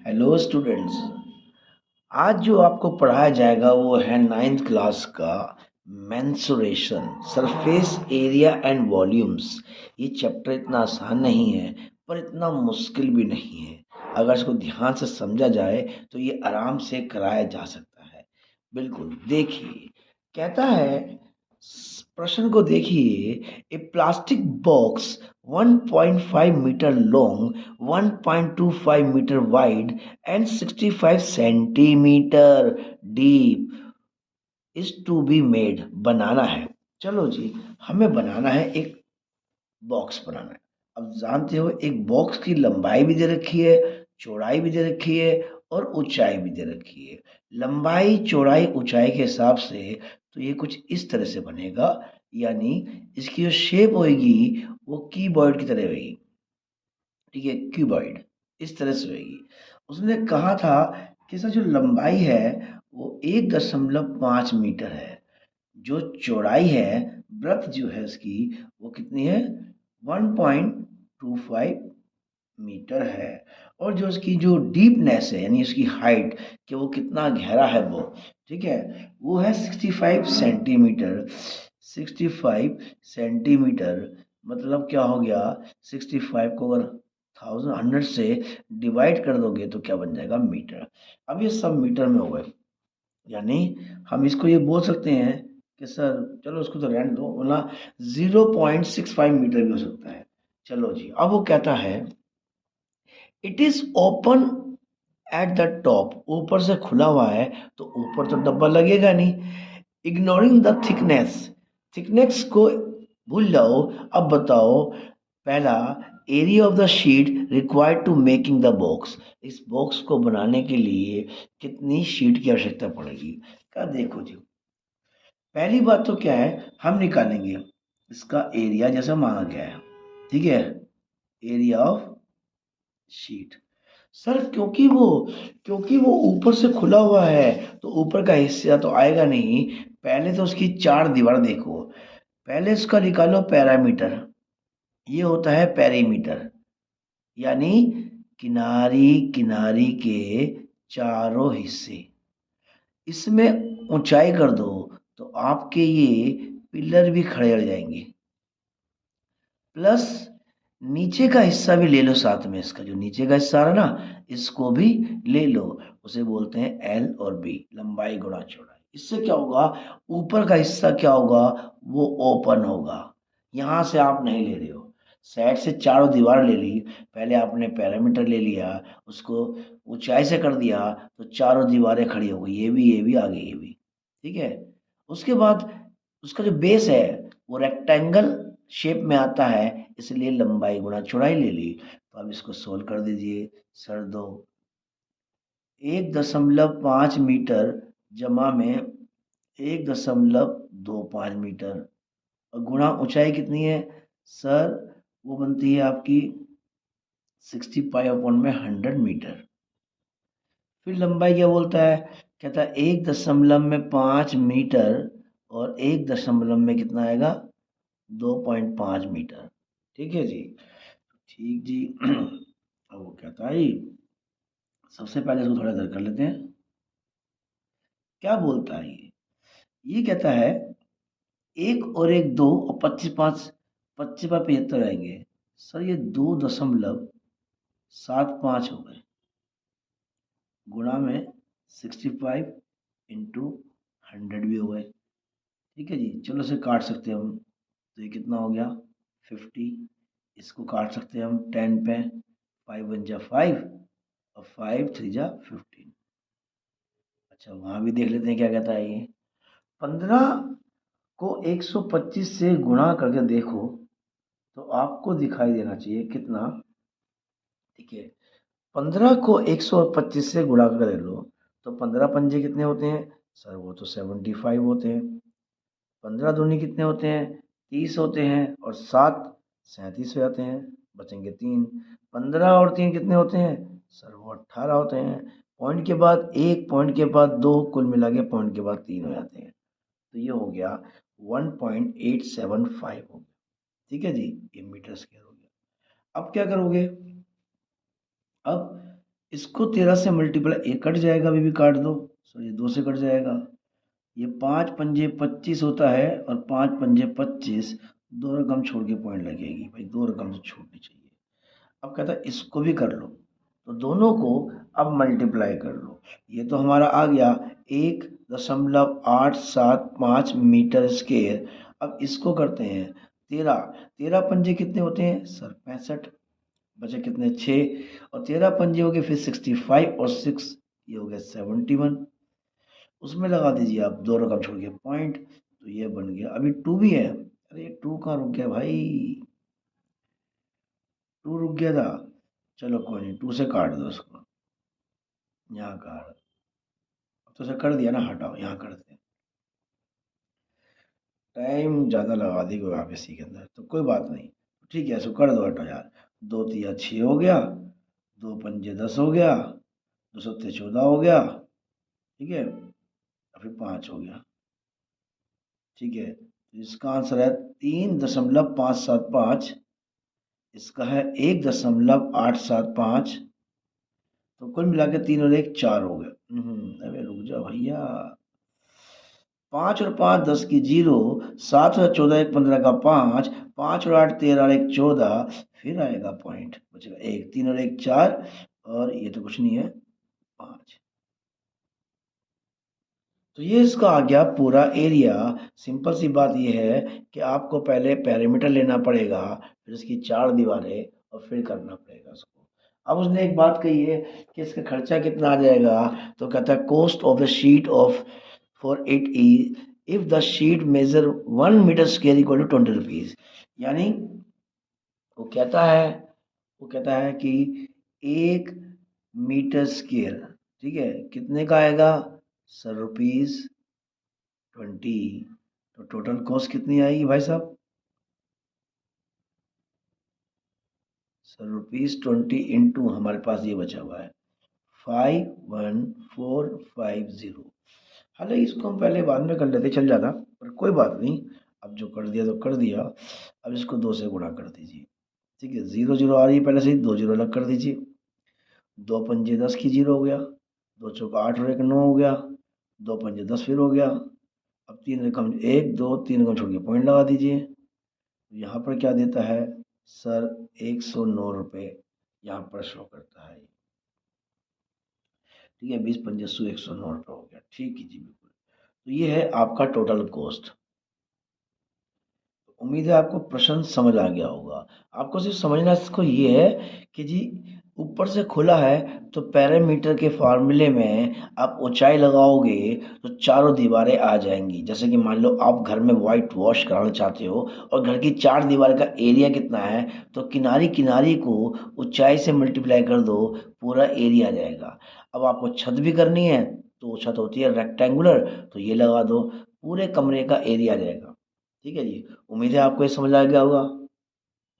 Hello students. आज जो आपको पढ़ाया जाएगा वो है नाइन्थ क्लास का mensuration, surface area and volumes. ये चैप्टर इतना आसान नहीं है पर इतना मुश्किल भी नहीं है। अगर इसको ध्यान से समझा जाए तो ये आराम से कराया जा सकता है। बिल्कुल देखिए, कहता है, प्रश्न को देखिए। A plastic box 1.5 metre long, 1.25 metre wide and 65 centimetre deep is to be made. बनाना है। चलो जी, हमें बनाना है, एक बॉक्स बनाना है। अब जानते हो एक बॉक्स की लंबाई भी दे रखी है, चौड़ाई भी दे रखी है और ऊंचाई भी दे रखी है। लंबाई चौड़ाई ऊंचाई के हिसाब से तो ये कुछ इस तरह से बनेगा, यानी इसकी जो शेप होगी वो कीबोर्ड की तरह होगी। ठीक है, क्यूबॉइड इस तरह से होगी। उसने कहा था कि इसका जो लंबाई है वो 1.5 मीटर है। जो चौड़ाई है, ब्रेड्थ जो है इसकी, वो कितनी है? 1.25 मीटर है। और जो उसकी जो डीपनेस है, यानी उसकी हाइट, कि वो कितना गहरा है वो, ठीक है, वो है 65 सेंटीमीटर। 65 सेंटीमीटर मतलब क्या हो गया? 65 को अगर 100 से डिवाइड कर दोगे तो क्या बन जाएगा? मीटर। अब ये सब मीटर में हो गए, यानी हम इसको ये बोल सकते हैं कि सर चलो उसको तो रहने दो, वरना 0.65 मीटर भी हो सकता है। चलो जी, अब वो कहता है it is open at the top. ऊपर से खुला हुआ है तो ऊपर तो डब्बा लगेगा नहीं। इग्नोरिंग द थिकनेस, थिकनेस को भूल जाओ। अब बताओ, पहला, area of the sheet required to making the box. इस बॉक्स को बनाने के लिए कितनी शीट की आवश्यकता पड़ेगी? क्या देखो जी, पहली बात तो क्या है, हम निकालेंगे इसका एरिया जैसा मांगा गया है। ठीक है, एरिया ऑफ शीट। सर क्योंकि वो ऊपर से खुला हुआ है तो ऊपर का हिस्सा तो आएगा नहीं। पहले तो उसकी चार दीवार देखो। पहले इसका निकालो पैरामीटर। ये होता है पेरीमीटर, यानी किनारी किनारी के चारों हिस्से। इसमें ऊंचाई कर दो तो आपके ये पिलर भी खड़े हो जाएंगे। प्लस नीचे का हिस्सा भी ले लो साथ में। इसका जो नीचे का हिस्सा है ना, इसको भी ले लो। उसे बोलते हैं एल और बी, लंबाई गुणा चौड़ाई। इससे क्या होगा? ऊपर का हिस्सा क्या होगा? वो ओपन होगा। यहां से आप नहीं ले रहे हो, साइड से चारों दीवार ले ली। पहले आपने पैरामीटर ले लिया, उसको ऊंचाई से कर दिया तो चारों दीवारें खड़ी हो गई, ये भी आगे ये भी। ठीक है, उसके बाद उसका जो बेस है वो रेक्टेंगल शेप में आता है, इसलिए लंबाई गुणा चौड़ाई ले ली। तो अब इसको सोल्व कर दीजिए। सर दो, 1.5 मीटर जमा में 1.25 मीटर और गुणा ऊंचाई कितनी है? सर वो बनती है आपकी 65/100 मीटर। फिर लंबाई क्या बोलता है? कहता है 1.5 मीटर और 1 में कितना आएगा? 2.5 मीटर। ठीक है जी, ठीक जी। अब वो कहता है, सबसे पहले इसको थोड़ा इधर कर लेते हैं। क्या बोलता है ये कहता है एक और एक दो और 25 5 25 5 75 आएंगे। सर ये 2.75 हो गए, गुणा में 65 इंटू 100 भी हो गए। ठीक है जी, चलो इसे काट सकते हैं हम। तो ये कितना हो गया? 50। इसको काट सकते हैं हम 10 पे। 5 1 जा 5 और 5 3 जा 15। अच्छा, वहां भी देख लेते हैं क्या कहता है ये। 15 को 125 से गुणा करके देखो तो आपको दिखाई देना चाहिए कितना। ठीक है, 15 को 125 से गुणा कर लो तो 15 पंजे कितने होते हैं? सर वो तो 75 होते हैं। 15 दूनी कितने होते हैं? 30 होते हैं और 7 37 हो जाते हैं, बचेंगे 3। 15 और 3 कितने होते हैं? सर वो 18 होते हैं। पॉइंट के बाद एक, पॉइंट के बाद दो, कुल मिला के पॉइंट के बाद 3 हो जाते हैं। तो ये हो गया 1.875 हो गया। ठीक है जी, ये मीटर स्क्वायर हो गया। अब क्या करोगे? अब इसको 13 से मल्टीप्लाई, ये कट जाएगा, अभी भी काट दो, सॉरी 2 से कट जाएगा। ये 5 पंजे 25 होता है और 5 पंजे 25, 2 रकम छोड़ के पॉइंट लगेगी भाई, 2 रकम तो छूटनी चाहिए। अब कहता है इसको भी कर लो, तो दोनों को अब मल्टीप्लाई कर लो। ये तो हमारा आ गया 1.875 मीटर स्क्वायर। अब इसको करते हैं 13, 13 पंजे कितने होते हैं सर 65, बचे कितने 6, और 13 पंजे हो गए फिर 65 और 6, ये हो गया 71। उसमें लगा दीजिए आप 2 रकम छोड़ के पॉइंट, तो ये बन गया। अभी 2 भी है, अरे 2 कहाँ रुक गया भाई, 2 रुक गया था। चलो कोई नहीं, 2 से काट दो उसको, यहाँ काट, तो उसे कर दिया ना, हटाओ यहाँ करते हैं। टाइम ज़्यादा लगा दी कोई आप इसी के अंदर, तो कोई बात नहीं, ठीक है इसको कर दो, हटो यार। 2 तिया 6 हो गया, 2 पंजे 10 हो गया, 2 सत्ते 14 हो गया, ठीक है, और फिर 5 हो गया, ठीक है। तो इसका आंसर है 3.575, इसका है 1.875, तो कुल मिला के 3 और 1 4 हो गए। अबे रुक जा भैया, 5 और 5 10 की 0, 7 और 14 1 15 का 5, 5 और 8 13 और 1 14, फिर आएगा पॉइंट, बचेगा 1, 3 और 1 4, और ये तो कुछ नहीं है 5। तो ये इसका आ गया पूरा एरिया। सिंपल सी बात ये है कि आपको पहले पैरामीटर लेना पड़ेगा, फिर इसकी 4 दीवारें, और फिर करना पड़ेगा उसको। अब उसने एक बात कही है कि इसका खर्चा कितना आ जाएगा, तो कहता है cost of the sheet of for it is if the sheet measure 1 metre square equal to 20 rupees. यानी वो कहता है वो कहता है कि 1 मीटर स्क्वायर, ठीक है, कितने का आएगा सर ₹20। तो टोटल कॉस्ट कितनी आएगी भाई साहब सर ₹20 इंटू हमारे पास ये बचा हुआ है 51450। हालांकि इसको हम पहले बाद में कर लेते चल जाता, पर कोई बात नहीं, अब जो कर दिया तो कर दिया। अब इसको 2 से गुणा कर दीजिए, ठीक है, 0 0 आ रही है पहले से ही, 2 0 अलग कर दीजिए, 2 पंजे 10 की 0 हो गया, 2 चौका 8 और 1 9 हो गया, 2 पंजे 10 फिर हो गया। अब 3 रकम 1 2 3 रकम छोड़ के पॉइंट लगा दीजिए, यहाँ पर क्या देता है सर 109 रुपये, यहाँ पर शो करता है, ठीक है, 20 पंजे 109 रुपये हो गया, ठीक है जी बिल्कुल। तो ये है आपका टोटल कॉस्ट। उम्मीद है आपको प्रश्न समझ आ गया होगा। आपको सिर्फ समझना इसको ये है कि जी ऊपर से खुला है, तो पैरामीटर के फार्मूले में आप ऊंचाई लगाओगे तो चारों दीवारें आ जाएंगी। जैसे कि मान लो आप घर में वाइट वॉश कराना चाहते हो और घर की 4 दीवार का एरिया कितना है, तो किनारी किनारी को ऊंचाई से मल्टीप्लाई कर दो, पूरा एरिया आ जाएगा। अब आपको छत भी करनी है, तो छत होती है रेक्टेंगुलर, तो ये लगा दो, पूरे कमरे का एरिया आ जाएगा। ठीक है जी, उम्मीद है आपको ये समझ आ गया होगा।